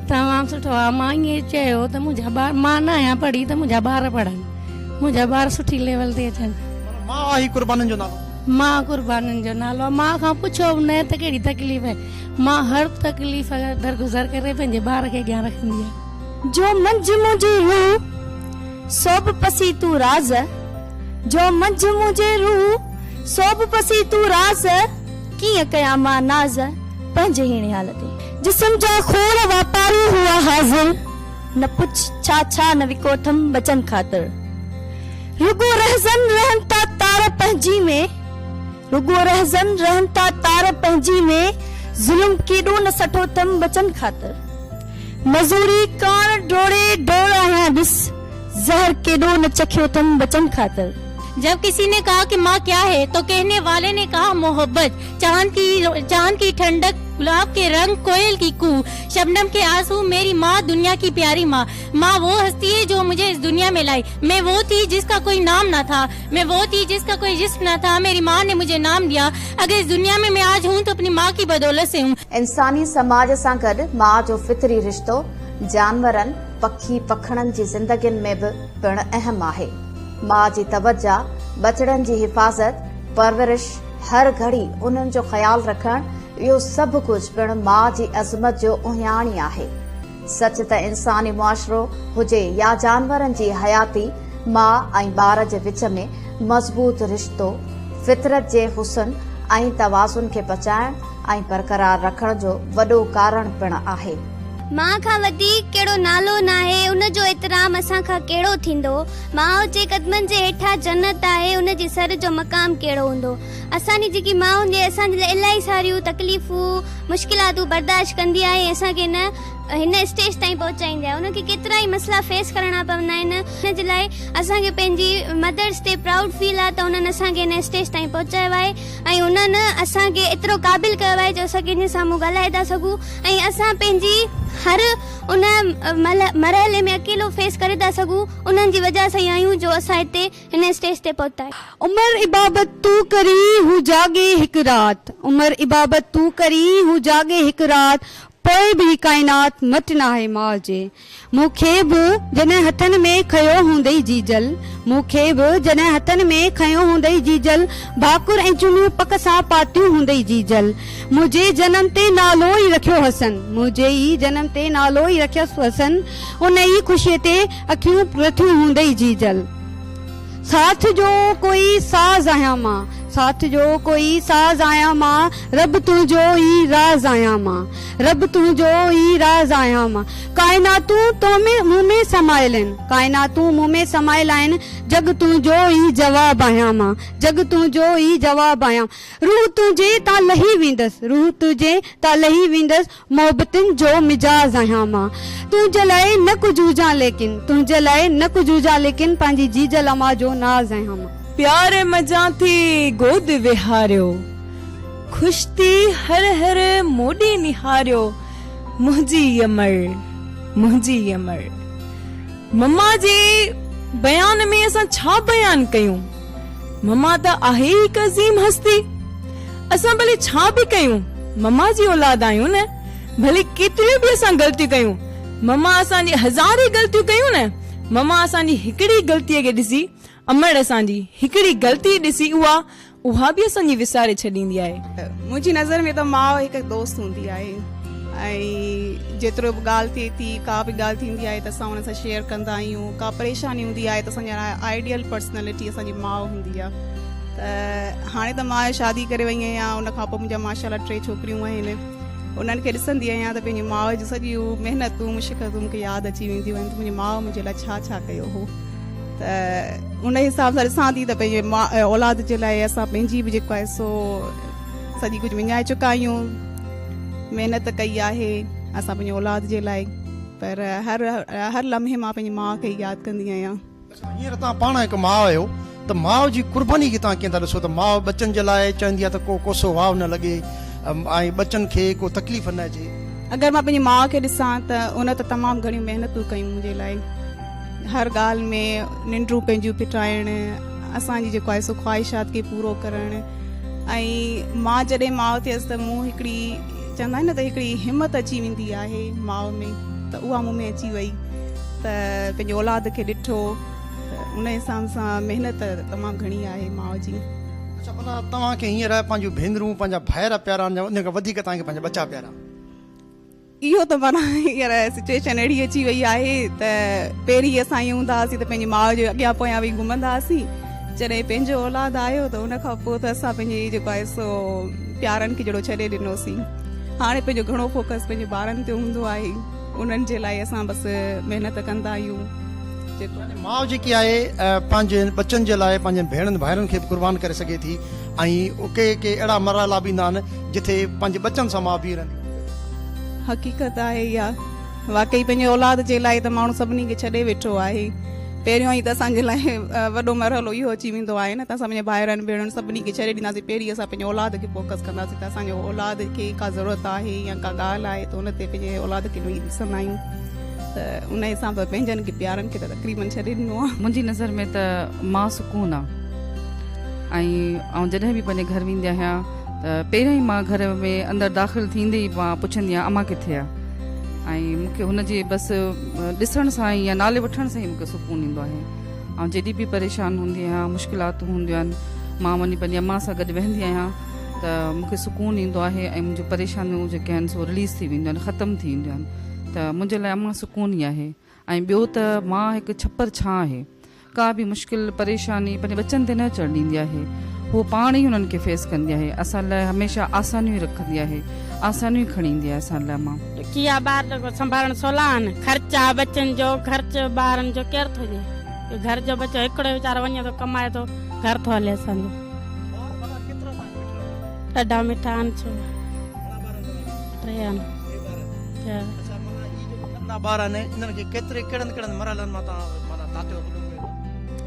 तमामु सुठो आहे। मां ईअं चयो त मुंहिंजा ॿार, मां न आहियां पढ़ी त मुंहिंजा ॿार पढ़नि, मुंहिंजा ॿार सुठी लेवल ते अचनि। मां आहे क़ुर्बाननि जो नालो? मां क़ुर्बाननि जो नालो आहे। मां खां पुछो न त कहिड़ी तकलीफ़ आहे, मां हर तकलीफ़ दरगुज़र करे पंहिंजे ॿार खे अॻियां रखंदी आहियां। जो मंझि मुंहिंजी रूह सोब पसी तूं राज़, जो मंझि मुंहिंजे रूह सोब पसी तूं राज़, कीअं कयां मां नाज़ पंहिंजे हीणे हाल ते। जिस्म जा खोड़ वापारी हुआ हाज़िर, न पुछ छा छा न विकोठम बचन ख़ातिर। रुगो रहज़न रहन था तार पंहिंजी में, रुगो रहज़न रहन था तार पंहिंजी में, ज़ुल्म केॾो न सठो थम बचन ख़ातिर। मज़ूरी कान डोड़े डोड़ आया ॾिस, ज़हर केॾो न चखियो थम बचन ख़ातिर। जब किसी ने कहा कि माँ क्या है तो कहने वाले ने कहा मोहब्बत, चांद की ठंडक, गुलाब के रंग, कोयल की कू, शबनम के आंसू, मेरी माँ दुनिया की प्यारी माँ। माँ वो हस्ती है जो मुझे इस दुनिया में लाई। मैं वो थी जिसका कोई नाम ना था, मैं वो थी जिसका कोई जिस्म ना था, मेरी माँ ने मुझे नाम दिया। अगर इस दुनिया में मैं आज हूँ तो अपनी माँ की बदौलत से हूँ। इंसानी समाज सां गॾु माउ जो फितरी रिश्तो जानवरनि, पखी पखड़नि जी ज़िंदगियुनि में बि पिणु अहम आहे। माउ जी तवजा, बचड़नि जी हिफ़ाज़त, परवरिश, हर घड़ी उन्हनि जो ख़्यालु रखणु, इहो सभु कुझु पिणु माउ जी अज़मत जो उहियाणी आहे। सच त इंसानी मुआशिरो हुजे या जानवरनि जी हयाती, माउ ऐं ॿार जे विच में मज़बूत रिश्तो फितरत जे हुस्न ऐं तवाज़ुन खे बचाइण ऐं बरक़रार रखण जो वॾो कारण पिणु आहे। मां खां वधीक कहिड़ो नालो न आहे, उन जो एतिराम असां खां कहिड़ो थींदो। माउ जे कदमनि जे हेठां जन्नत आहे, उन जे सर जो मक़ाम कहिड़ो हूंदो। असांजी जेकी माउ हूंदी आहे असांजे लाइ इलाही सारियूं तकलीफ़ूं मुश्किलातूं बर्दाश्त कंदी आहे, असांखे न हिन स्टेज ताईं पहुचाईंदी आहे। उनखे केतिरा ई मसइला फेस करणा पवंदा आहिनि, हिन जे लाइ असांखे पंहिंजी मदर्स ते प्राउड फील आहे त उन्हनि असांखे हिन स्टेज ताईं पहुचायो आहे ऐं उन्हनि असांखे एतिरो क़ाबिल कयो आहे जो असां कंहिंजे साम्हूं ॻाल्हाए था सघूं ऐं असां पंहिंजी हर उन मरहले में अकेलो फेस करे था सघूं। उन्हनि जी वजह सां ई आहियूं जो असां हिते हिन स्टेज ते पहुता आहियूं। उमर इबाबत तू करी हू जागे हिकु रात, उमर इबाबत तू करी हू जागे हिकु रात, पोइ बि काइनात मट न आहे माउ जे। मूंखे बि जॾहिं हथनि में खयो हूंदई जीजल, मूंखे बि जॾहिं हथनि में खयो हूंदई जीजल, भाकुर ऐं चुनियूं पक सां पातियूं हूंदई जीजल। मुंहिंजे जनम ते नालो ई रखियो हसन, मुंहिंजे ई जनम ते नालो ई रखियसि हसन, उन ई ख़ुशीअ ते अखियूं रथियूं हूंदई जीजल। साथ जो कोई साज़ आहियां मां, साथ जो कोई साज़ आहियां मां, रब तुंहिंजो ई राज़ आहियां मां, रब तुंहिंजो ई राज़ आहियां मां। काइनातूं तो में मुंह में समायल आहिनि, काइनातूं मुंह में समायल आहिनि, जग तुंहिंजो ई जवाब आहियां मां, जग तुंहिंजो ई जवाब आहियां। रूह तुंहिंजे तां लही वेंदसि, रूह तुंहिंजे तां लही वेंदसि, मोहबतुनि जो मिजाज आहियां मां। तुंहिंजे लाइ न कुझु हुजां लेकिन, तुंहिंजे लाइ न कुझु हुजां लेकिन, पंहिंजी जीजल अमा जो नाज़ आहियां मां। प्यार मजा थी गोद विहारियो, खुश थी हर हर मोडी निहारियो, मुंहिंजी अमर, मुंहिंजी अमर। मम्मा जे बयान में असां छा बयान कयूं? मम्मा त आहे हिकु अज़ीम हस्ती, असां भले छा बि कयूं, मम्मा जी औलाद आहियूं न, भले केतिरियूं बि असां ग़लतियूं कयूं, मम्मा असांजी हज़ारे ग़लतियूं कयूं न, मम्मा असांजी हिकिड़ी ग़लतीअ खे ॾिसी, अमर असांजी हिकिड़ी ग़लती ॾिसी उहा बि असांजी विसारे छॾींदी आहे। मुंहिंजी नज़र में त माउ हिकु दोस्त हूंदी आहे, ऐं जेतिरो बि ॻाल्हि थिए थी, का बि ॻाल्हि थींदी आहे त असां हुन सां शेयर कंदा आहियूं, का परेशानी हूंदी आहे त असांजी आइडियल पर्सनैलिटी असांजी माउ हूंदी आहे। त हाणे त मां शादी करे वई आहियां, उन खां पोइ मुंहिंजा माशाल्लाह 3 छोकिरियूं आहिनि, उन्हनि खे ॾिसंदी आहियां त पंहिंजी माउ जी सॼियूं महिनतूं मुश्किलूं मूंखे यादि अची वेंदियूं आहिनि, मुंहिंजी माउ मुंहिंजे लाइ छा छा कयो हो। त उन हिसाब सां ॾिसां थी त पंहिंजे औलाद जे लाइ असां पंहिंजी बि जेको आहे सो सॼी कुझु विञाए चुका आहियूं, महिनत कई आहे असां पंहिंजे औलाद जे लाइ, पर हर लम्हे मां पंहिंजी माउ खे यादि कंदी आहियां। हींअर तव्हां पाण हिकु माउ आहियो, त माउ जी कुर्बानी खे तव्हां कीअं था ॾिसो? त माउ बचनि जे लाइ चवंदी आहे त को कोसो वाव न लॻे ऐं बचनि खे को तकलीफ़ न अचे। अगरि मां पंहिंजी माउ खे ॾिसां त उन त तमामु घणियूं महिनतूं कयूं मुंहिंजे लाइ, हर ॻाल्हि में निंडूं पंहिंजियूं पिटाइण, असांजी जेको आहे सो ख़्वाहिशात खे पूरो करणु, ऐं मां जॾहिं माउ थियसि त मूं हिकिड़ी चवंदा आहिनि न त हिकिड़ी हिमत अची वेंदी आहे माउ में, त उहा मूं में अची वई, त पंहिंजे औलाद खे ॾिठो, उन हिसाब सां महिनत तमामु घणी आहे माउ जी। अच्छा, भला तव्हांखे हींअर पंहिंजूं भेनरूं पंहिंजा भाइर प्यारा उन खां वधीक तव्हांखे पंहिंजा बचा प्यारा? इहो त माना हींअर सिचुएशन अहिड़ी अची वई आहे त पहिरीं असां ईअं हूंदा हुआसीं त पंहिंजी माउ जे अॻियां पोयां वेही घुमंदा हुआसीं, जॾहिं पंहिंजो औलाद आयो त उन खां पोइ त असां पंहिंजे जेको आहे सो प्यारनि खे जहिड़ो छॾे ॾिनोसीं। हाणे पंहिंजो घणो फोकस पंहिंजे ॿारनि ते हूंदो आहे, उन्हनि जे लाइ असां बसि महिनत कंदा आहियूं। माउ जेकी आहे पंहिंजे बचनि जे लाइ पंहिंजे भेणनि भाइरनि खे बि क़ुर्बान करे सघे थी, ऐं के अहिड़ा मरहला बि ईंदा आहिनि जिथे पंहिंजे बचनि सां माउ बीह रहंदी। हक़ीक़त आहे इहा, वाकई पंहिंजे औलाद जे लाइ त माण्हू सभिनी खे छॾे वेठो आहे। पहिरियों ई त असांजे लाइ वॾो मरहलो इहो अची वेंदो आहे न, त असां पंहिंजे भाइरनि भेणनि सभिनी खे छॾे ॾींदासीं, पहिरीं असां पंहिंजे औलाद खे फोकस कंदासीं, त असांजे औलाद खे का ज़रूरत आहे या का ॻाल्हि आहे त उन ते पंहिंजे औलाद खे वेही ॾिसंदा आहियूं, त उन हिसाब सां पंहिंजनि खे प्यारनि खे त तक़रीबन छॾे ॾिनो आहे। मुंहिंजी नज़र में त मां सुकून आहे, ऐं जॾहिं बि पंहिंजे घर वेंदी आहियां त पहिरियों ई मां घर में अंदरि दाख़िल थींदे ई मां पुछंदी आहियां अमा किथे आहे, ऐं मूंखे हुनजे बसि ॾिसण सां ई या नाले वठण सां ई मूंखे सुकून ईंदो आहे। ऐं जॾहिं बि परेशान हूंदी आहियां, मुश्किलातूं हूंदियूं आहिनि, मां वञी पंहिंजी अम्मा सां गॾु वेहंदी आहियां त मूंखे सुकून ईंदो आहे, ऐं मुंहिंजूं परेशानियूं जेके आहिनि सो रिलीज़ थी वेंदियूं आहिनि, ख़तमु थी वेंदियूं आहिनि, त मुंहिंजे लाइ अम्मा सुकून ई आहे। ऐं ॿियो त मां हिकु छपर छां आहे, का बि मुश्किल परेशानी पंहिंजे बचनि ते न चढ़ ॾींदी आहे, हू पाण ई हुननि खे फेस कंदी आहे, असां लाइ हमेशह आसानियूं ई रखंदी आहे, आसानियूं ई खणी ईंदी आहे असां लाइ। मां किया ॿार संभालण सवला आहिनि, ख़र्चा बचनि जो, ख़र्च ॿारनि जो केरु थो ॾे? घर जो बचो हिकिड़ो वीचारो वञे थो कमाए थो, घर थो हले असांजो। ॾाढा मिठा आहिनि, छो 3 आहिनि।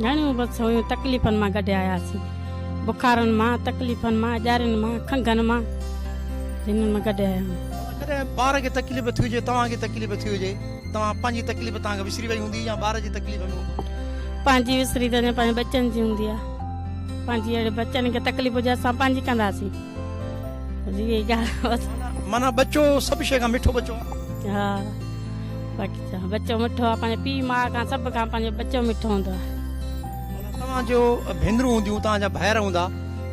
घणियूं बसि हुयूं तकलीफ़नि मां गॾु आयासीं, बुखारनि मां, तकलीफ़नि मां, ॼारियुनि मां, खंघनि मां, जिन्हनि मां गॾु आया आहियूं। कॾहिं ॿार खे तकलीफ़ थी हुजे, तव्हांखे तकलीफ़ थी हुजे, तव्हां पंहिंजी तकलीफ़ तव्हांखे विसरी वई हूंदी या ॿार जी तकलीफ़ में? पंहिंजी विसरी त पंहिंजे बचनि जी हूंदी आहे, पंहिंजी अहिड़े बचनि खे तकलीफ़ हुजे असां पंहिंजी कंदासीं। माना बच्चो सभु शइ खां मिठो बच्चो हा बच्चो मिठो आहे, पंहिंजे पीउ माउ खां सभु खां पंहिंजो बच्चो मिठो हूंदो आहे। तव्हांजो भेनरूं हूंदियूं, तव्हांजा भाइर हूंदा,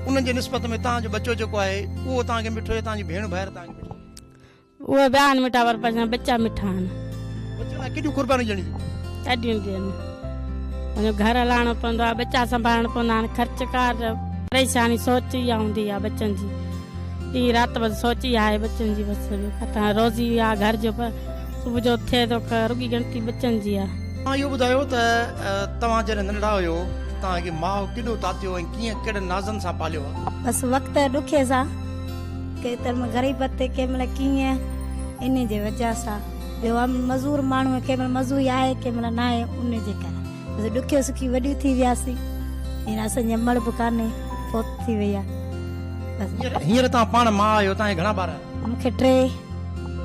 उन्हनि जे निस्बत में तव्हांजो बच्चो जेको आहे उहो तव्हांखे मिठो आहे, तव्हांजी भेण भाइर तव्हांखे मिठो, उहे ॿिया आहिनि मिठा, पर पंहिंजा बच्चा मिठा आहिनि। बच्चे लाइ केॾियूं क़ुर्बानियूं ॾियणियूं ॾाढियूं ॾियनि, पंहिंजो घर हलाइणो पवंदो आहे, बच्चा संभालणा पवंदा आहिनि, ख़र्च कार परेशानी सोच इहा हूंदी आहे बच्चनि जी, ॾींहुं राति बसि सोच ई आहे बच्चनि जी, बसि किथां रोज़ी आहे घर जो, पर सुबुह जो थिए थो रुॻी गिणती बच्चनि जी आहे। तव्हां इहो ॿुधायो त तव्हां जॾहिं नंढड़ा हुयो तव्हांखे माउ केॾो तातियो ऐं कीअं कहिड़े नाज़नि सां पालियो आहे? बसि वक़्तु ॾुखे सां, केतिरे ग़रीबत ते कंहिं महिल कीअं, इन जे वजह सां। ॿियो मज़ूर माण्हू कंहिं महिल मज़ूरी आहे कंहिं महिल न आहे, उन जे करे बसि ॾुखियो सुखी वॾियूं थी वियासीं, हींअर असांजी अमड़ बि कान्हे, फोत थी वई आहे। हींअर तव्हां पाण माउ आहियो, तव्हांखे घणा ॿार? मूंखे 3।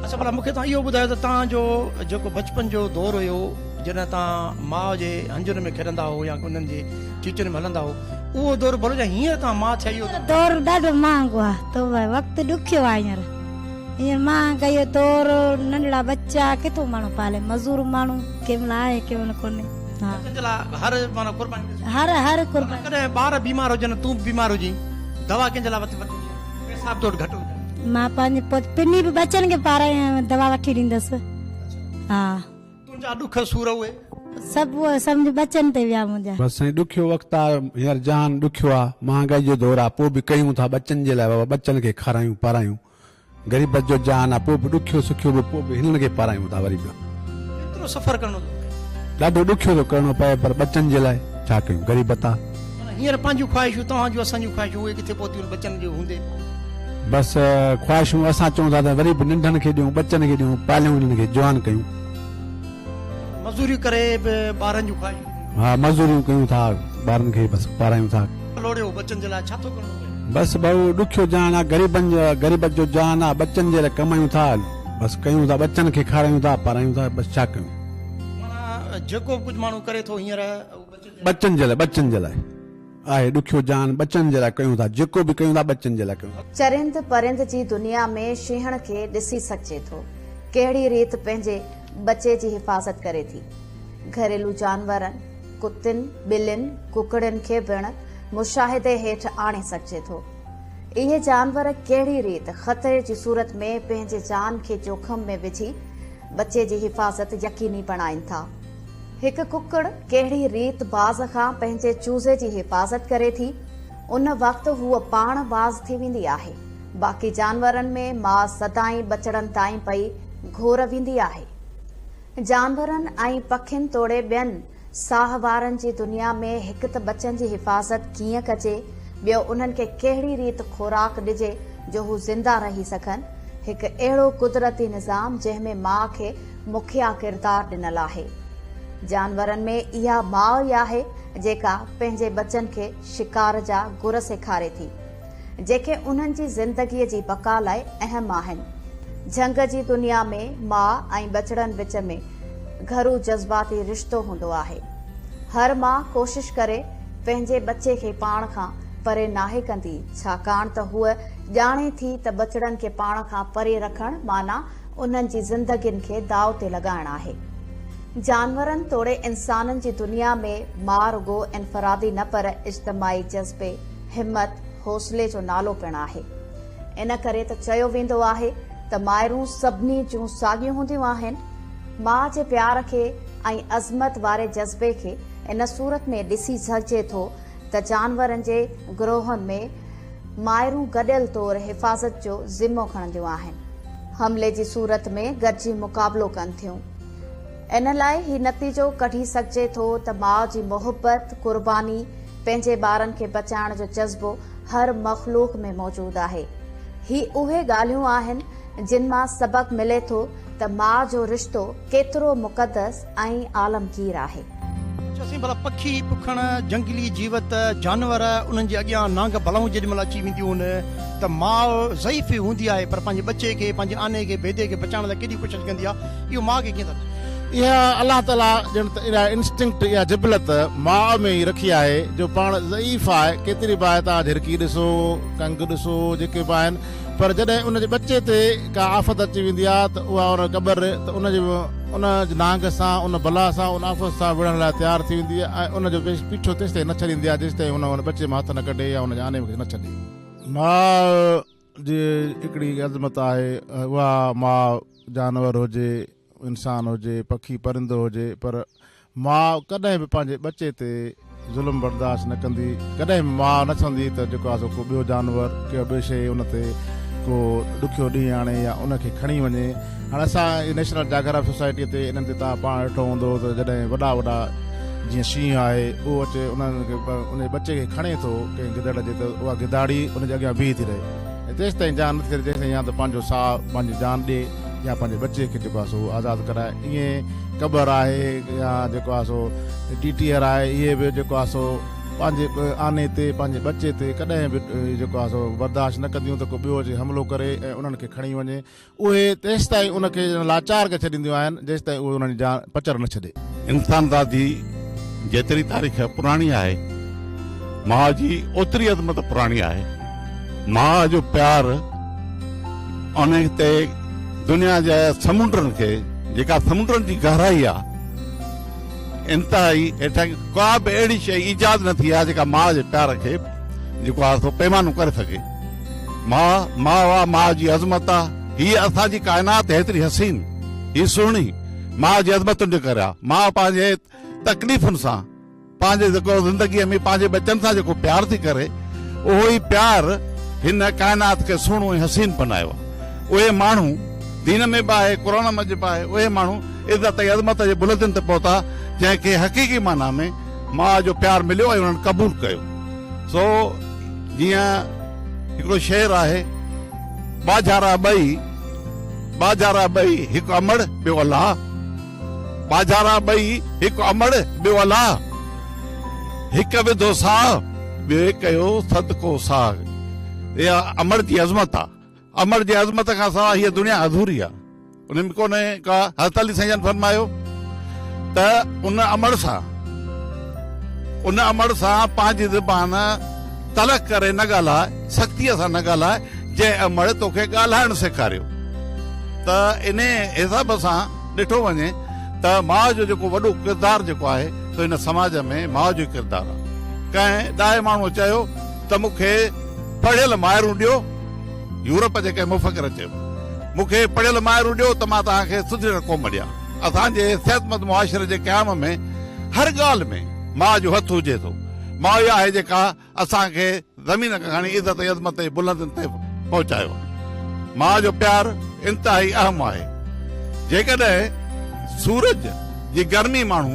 अच्छा भला मूंखे तव्हां इहो ॿुधायो त तव्हांजो जेको बचपन जो दौरु हुयो जॾहिं तव्हां माउ जे हंजुनि में खेॾंदा हो या उन्हनि जे चीचनि में हलंदा हो, उहो दौरु भलो हींअर तव्हां माउ थिया इहो दौरु ॾाढो महांगो आहे, त वक़्तु ॾुखियो आहे हींअर महांगा इहो दौरु, नंढड़ा बच्चा किथां माण्हू पाले, मज़ूर माण्हू कंहिं महिल आहे कंहिं महिल कोन्हे। हर माना कुर्बानी हर कुर्बानी, कॾहिं ॿार बीमार हुजनि, तूं बीमार हुजी, दवा कंहिंजे लाइ वठी पैसा बि थोरो घटि हुजे, मां पंहिंजे पिनी बि बच्चनि खे पाराए दवा वठी ॾींदसि। हा तुंहिंजा ॾुख सूर उहे सभु सम्झ बच्चनि ते विया मुंहिंजा। बसि साईं ॾुखियो वक़्तु आहे, हींअर जान ॾुखियो आहे, महांगाई जो दौरु आहे, पोइ बि कयूं था बच्चनि जे लाइ, बाबा बच्चनि खे खारायूं पारायूं, ग़रीबत जो जान आहे, पोइ बि ॾुखियो सुखियो बि, पोइ बि हिननि खे पारायूं था वरी बि। केतिरो सफ़र करणो ॾाढो ॾुखियो थो करिणो पए, पर बच्चनि जे लाइ छा कयूं, ग़रीबत आहे। हींअर पंहिंजूं ख़्वाहिशूं, तव्हांजूं असांजूं ख़्वाहिशूं, उहे किथे पहुतियूं बच्चनि जे हूंदे? बसि ख़्वाहिशूं असां चऊं था त वरी बि नंढनि खे ॾियूं, बच्चनि खे ॾियूं, पालियूं, हिननि खे जवान कयूं। मज़ूरी करे बि ॿारनि जूं ख़्वाहिशूं, हा मज़ूरियूं कयूं था, ॿारनि खे बसि पारायूं था। लोड़ियो बच्चनि जे लाइ छा थो करिणो पए? बसि भाऊ ॾुखियो जान आहे, ग़रीबत जो जान आहे, बच्चनि जे लाइ कमायूं था, बसि कयूं था, बच्चनि खे खारायूं था, पारायूं था, बसि छा कयूं। जेको कुझु माण्हू करे थो हींअर बच्चनि जे लाइ आहे ॾुखियो जान, बच्चनि जे लाइ कयूं था, जेको बि कयूं था बच्चनि जे लाइ कयूं था। चरिंद परिंद जी दुनिया में शींहण खे ॾिसी सघिजे थो, कहिड़ी रीति पंहिंजे बचे जी हिफ़ाज़त करे थी। घरेलू जानवरनि, कुतियुनि, ॿिलियुनि, कुकड़नि खे पिण मुशाहिदे हेठि आणे सघिजे थो। इहे जानवर कहिड़ी रीति ख़तरे जी सूरत में पंहिंजे जान खे जोखम में विझी बचे जी हिफ़ाज़त यकीनी बणाइनि था। हिकु कुकड़ कहिड़ी रीति बाज़ खां पंहिंजे चूज़े जी हिफ़ाज़त करे थी, उन वक़्तु हूअ पाण बाज़ थी वेंदी आहे। बाक़ी जानवरनि में माउ सदाईं बचड़नि ताईं पई घोर वेंदी आहे। जानवरनि ऐं पखियुनि तोड़े ॿियनि साह वारनि जी दुनिया में हिकु त बचनि जी हिफ़ाज़त कीअं कजे, ॿियो उन्हनि खे कहिड़ी रीति खोराक ॾिजे जो हू ज़िंदा रही सघनि। हिकु अहिड़ो कुदरती निज़ाम जंहिंमें माउ खे मुखिया किरदारु ॾिनल आहे। जानवरनि में इहा माउ ई आहे जेका पंहिंजे बचनि खे शिकार जा गुर सेखारे थी, जेके उन्हनि जी ज़िंदगीअ जी बका लाइ अहम आहिनि। झंग जी दुनिया में माउ ऐं बचड़नि विच में घरू जज़्बाती रिश्तो हूंदो आहे। हर माउ कोशिश करे पंहिंजे बचे खे पाण खां परे नाहे कंदी, छाकाणि त हूअ ॼाणे थी त बचड़नि खे पाण खां परे रखणु माना उन्हनि जी ज़िंदगियुनि खे दाव ते लॻाइणु आहे। जानवरनि तोड़े इंसाननि जी दुनिया में माउ रुगो इनफरादी न पर इज्तमाही जज़्बे, हिम्मत, हौसले जो नालो पिणु आहे। इन करे त चयो वेंदो आहे त माइरूं सभिनी जूं साॻियूं हूंदियूं आहिनि। माउ जे प्यार खे ऐं अज़मत वारे जज़्बे खे इन सूरत में ॾिसी सघिजे थो त जानवरनि जे गिरोहनि में माइरूं गॾियल तौरु हिफ़ाज़त जो ज़िम्मो खणंदियूं आहिनि, हमले जी सूरत में गॾिजी मुक़ाबिलो कनि थियूं। इन लाइ ही नतीजो कढी सघिजे थो त माउ जी मोहबत, कुर्बानी, पंहिंजे ॿारनि खे बचाइण जो जज़्बो हर मख़लूक में मौजूदु आहे। ही उहे ॻाल्हियूं आहिनि जिन मां सबक़ मिले थो त माउ जो रिश्तो केतिरो मुक़दस ऐं आलमगीर आहे। भला पखी, पुखण, जंगली जीवत, जानवर, उन्हनि जे अॻियां नांग भलाऊं जेॾीमहिल अची वेंदियूं आहिनि त माउ ज़ईफ़ हूंदी आहे, पर पंहिंजे बचे खे, पंहिंजे आने खे, बेदे खे बचाइण लाइ केॾी कोशिशि कंदी आहे। इहो माउ खे कीअं था? इहा अलाह ताला ॼण त इहा इंस्टिंक्ट, इहा जिबलत माउ में ई रखी आहे, जो पाण ज़ईफ़ आहे। केतिरी बि आहे, तव्हां झिरकी ॾिसो, कंग ॾिसो, जेके बि आहिनि पर जॾहिं उनजे बचे ते का आफ़त अची वेंदी आहे त उहा उन क़बर त उन नांग सां उन बला सां उन आफ़त सां विढ़ण लाइ तयारु थी वेंदी आहे ऐं उनजो पीछो तेसि ताईं न छॾींदी आहे जेसि ताईं उन बचे मां हथ न कढे या उनजे आने खे न छॾे। माउ जी हिकिड़ी अज़मत आहे, उहा माउ जानवर हुजे, इंसान हुजे, पखी परिंदो हुजे, पर माउ कॾहिं बि पंहिंजे बचे ते ज़ुल्म बर्दाश्त न कंदी। कॾहिं बि माउ न चवंदी त जेको आहे को ॿियो जानवर के ॿियो शइ उन ते को ॾुखियो ॾींहुं आणे या उनखे खणी वञे। हाणे असां नेशनल जागराफ सोसाइटीअ ते इन्हनि ते तव्हां पाण ॾिठो हूंदो त जॾहिं वॾा वॾा जीअं शींहं आहे उहो अचे उन्हनि खे उन बचे खे खणे थो कंहिं गिदड़ जे, त उहा गिदाड़ी उनजे अॻियां बीह थी रहे ऐं तेसि ताईं जान नथी करे, जेसि ताईं या त पंहिंजो साहु पंहिंजी जान ॾिए या पंहिंजे बचे खे जेको आहे सो आज़ादु कराए। ईअं क़बर आहे या जेको आहे सो टीटीआर आहे, इहे बि जेको आहे सो पंहिंजे आने ते पंहिंजे बचे ते कॾहिं बि जेको आहे सो बर्दाश्त न कंदियूं त को ॿियो अचे हमलो करे ऐं उन्हनि खे खणी वञे। उहे तेसि ताईं उनखे लाचार खे छॾींदियूं आहिनि जेसि ताईं उहे उन्हनि जी जान पचर न छॾे। इंसान दादी जेतिरी तारीख़ पुराणी आहे, माउ जी ओतिरी अज़मत पुराणी आहे। माउ जो प्यार उन ते दुनिया जे समुंडनि खे, जेका समुंडनि जी गहराई आहे, इंतिहाई हेठां का बि अहिड़ी शइ ईजाद न थी आहे जेका माउ जे प्यार खे जेको आहे सो पैमानो करे सघे। माउ आहे, माउ जी अज़मत आहे। हीअ असांजी काइनात हेतिरी हसीन, हीअ सुहिणी माउ जी अज़मतुनि जे करे आहे। माउ पंहिंजे तकलीफ़ुनि सां, पंहिंजे जेको ज़िंदगीअ में पंहिंजे बचनि सां जेको प्यार थी करे, उहो ई प्यार हिन काइनात खे सुहिणो ऐं हसीन बनायो आहे। उहे माण्हू दीन में बि आहे, क़ुरान में बि आहे, उहे माण्हू इज़त ऐं अज़मत जे बुलंदियुनि ते पहुता जंहिंखे हक़ीक़ी माना में माउ जो प्यार मिलियो ऐं उन्हनि क़बूल कयो। सो जीअं हिकिड़ो शेर आहे, बाजारा ॿई हिकु अमड़ ॿियो अलाह, बाजारा ॿई हिकु अमड़ ॿियो अलाह, हिकु विधो साह ॿियो कयो सदको साह। इहा अमड़ जी अज़मत आहे। अमड़ जी अज़मत खां सवाइ हीअ दुनिया अधूरी आहे, उन में कोन्हे का। हज़रत अली साईं फरमायो त उन अमड़ सां पंहिंजी ज़बान तलक करे न ॻाल्हाए, सख़्तीअ सां न ॻाल्हाए, जंहिं अमड़ तोखे ॻाल्हाइण सेखारियो। त इन हिसाब सां ॾिठो वञे त माउ जो जेको वॾो किरदारु जेको आहे त हिन समाज में माउ जो किरदारु आहे। कंहिं ॾाहे माण्हू चयो त मूंखे पढ़ियल माइरूं ॾियो, यूरोप जे कंहिं मुफ़क़िर चयो मूंखे पढ़ियल माइरूं ॾियो त मां तव्हांखे सुधरियल क़ौम ॾियां। असांजे सिहतमंद मुआशिरे जे क़याम में हर ॻाल्हि में माउ जो हथु हुजे थो। माउ इहा आहे जेका असांखे ज़मीन खां खणी इज़त ऐं अज़मत जे बुलंदियुनि ते पहुचायो। माउ जो प्यार इंतिहाई अहम आहे। जेकॾहिं सूरज जी गर्मी माण्हू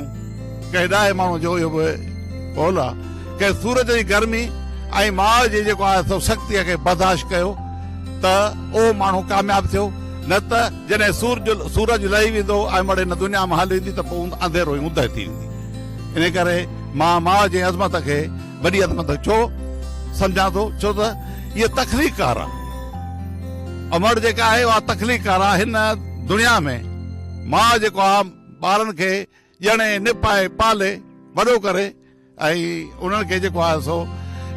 कंहिं ॾाहे माण्हू जो इहो बि कौल आहे कि सूरज जी गर्मी ऐं माउ जी जेको आहे सो शक्तीअ खे बर्दाश्त कयो त उहो माण्हू कामयाब थियो। न त जॾहिं सूरज लही वेंदो ऐं मड़े न दुनिया में हली वेंदी त पोइ अंधेरो ई ऊंदहि थी वेंदी। इन करे मां माउ जी अज़मत खे वॾी अज़मत छो सम्झां थो, छो त इहा तख़लीक़कार आहे। अमड़ जेका आहे उहा तख़लीक़कार आहे। हिन दुनिया में माउ जेको आहे ॿारनि खे ॼणे निपाए पाले वॾो करे ऐं उन्हनि खे जेको आहे सो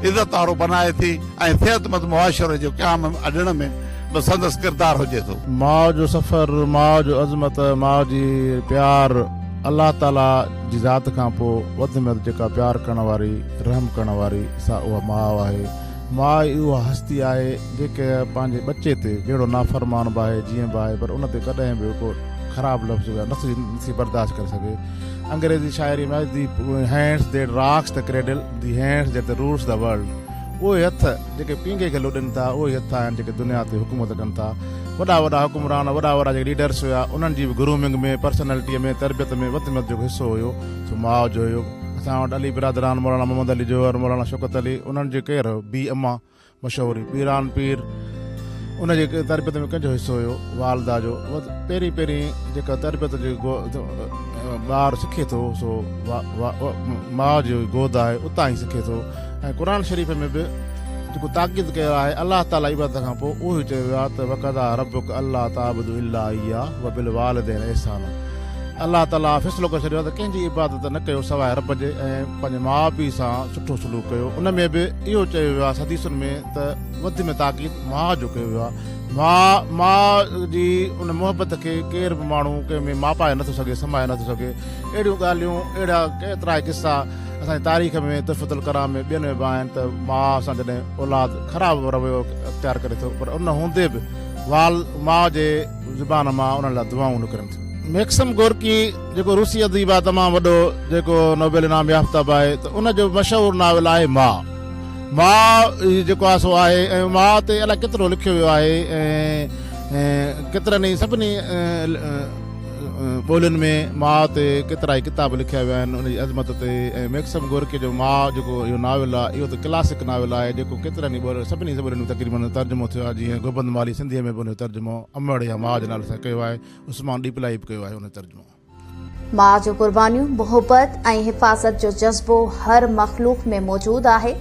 इज़त वारो बनाए थी ऐं सिहतमंद मुआशिरे जो क़याम अॾण में बि संदसि किरदारु हुजे थो। माउ जो सफ़र, माउ जो अज़मत, माउ जी प्यार, अलाह ताला जी ज़ात खां पोइ वधि में वधि जेका प्यार करण वारी, रहम करण वारी सा उहा माउ आहे। माउ उहा हस्ती आहे जेके पंहिंजे बचे ते जहिड़ो नाफ़रमान बि आहे जीअं बि आहे, पर उन ते कॾहिं बि को ख़राबु लफ़्ज़ नथी बर्दाश्त करे सघे। अंग्रेज़ी शाइरी में दी hands that rocks the cradle, the hands that rules the world. उहे हथ जेके पींगे खे लोॾनि था, उहे हथ आहिनि जेके दुनिया ते हुकूमत कनि था। वॾा वॾा हुकुमरान, वॾा वॾा जेके लीडर्स हुआ, उन्हनि जी बि ग्रूमिंग में, पर्सनैलिटीअ में, तरबियत में वधि में वधि जेको हिसो हुयो सो माउ जो हुयो। असां वटि अली बिरादरान, मौलाना मोहम्मद अली जोहर, मौलाना शौकत अली, उन्हनि जे केरु बी अम्मा मशहूरी पीरान पीर, उनजे तरबियत में कंहिंजो हिसो हुयो वालदा जो। पहिरीं जेका तरबियत जो ॿारु सिखे थो सो माउ जो गोद आहे, उतां ई सिखे थो। ऐं क़ुर शरीफ़ में बि जेको ताक़ीद कयो आहे अलाह ताला इबादत खां पोइ उहो ई चयो आहे त वक़दा रब्बुक अल्ला ताबुदु इल्ला इय्याहु व बिल वालिदैन इहसाना। अलाह ताला फ़ैसिलो करे छॾियो आहे त कंहिंजी इबादत न कयो सवाइ रब जे ऐं पंहिंजे माउ पीउ सां सुठो सलूक कयो। उन में बि इहो चयो वियो आहे हदीसुनि में त वधि में ताक़ीद माउ जो कयो वियो आहे। माउ जी उन मुहबत खे केर बि माण्हू कंहिंमें मापाए नथो सघे, समाए नथो सघे। अहिड़ियूं ॻाल्हियूं, अहिड़ा केतिरा ई किसा असांजी तारीख़ में तुफ़तुल कराम में ॿियनि में बि आहिनि त माउ सां जॾहिं औलाद ख़राबु रवैयो अख़्तियार करे थो, पर उन हूंदे बि माउ जे ज़ुबान मां उन्हनि लाइ दुआऊं निकिरनि थियूं। मैक्सम गोर्की जेको रूसी अदीब आहे, तमामु वॾो जेको नोबेल इनाम याफ़्ता बि आहे, त उनजो मशहूरु नावल आहे माउ जेको आहे सो आहे। ऐं माउ ते अलाए केतिरो लिखियो वियो आहे ऐं केतिरनि ई सभिनी ॿोलियुनि में माउ ते केतिरा ई किताब लिखिया विया आहिनि उनजी अज़मत ते। ऐं मैक्सम गोर्की जो माउ जेको इहो नावल आहे, इहो त क्लासिक नावल आहे जेको केतिरनि ई सभिनी ॿोलियुनि में तक़रीबन तर्जुमो थियो आहे। जीअं गोबंद माली सिंधीअ में बि उनजो तर्जुमो अमड़ या माउ जे नाले सां कयो आहे, उस्मान डीपलाई बि कयो आहे उन तर्जुमो। माउ जो कुर्बानियूं, मोहबत ऐं हिफ़ाज़त जो जज़्बो हर मख़लूक़ में मौजूदु आहे,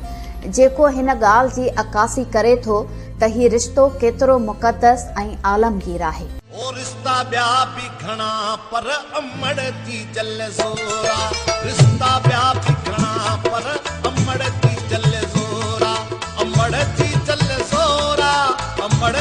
जेको हिन ॻाल्हि जी अकासी करे थो त हीउ रिश्तो केतिरो मुक़दस ऐं आलमगीर आहे। रिश्ता ॿिया बि घणा पर अमड़ जी जल ज़ोरा, रिश्ता ॿिया बि घणा पर अमड़ जी जल ज़ोरा, अमड़ जी जल ज़ोरा, अमड़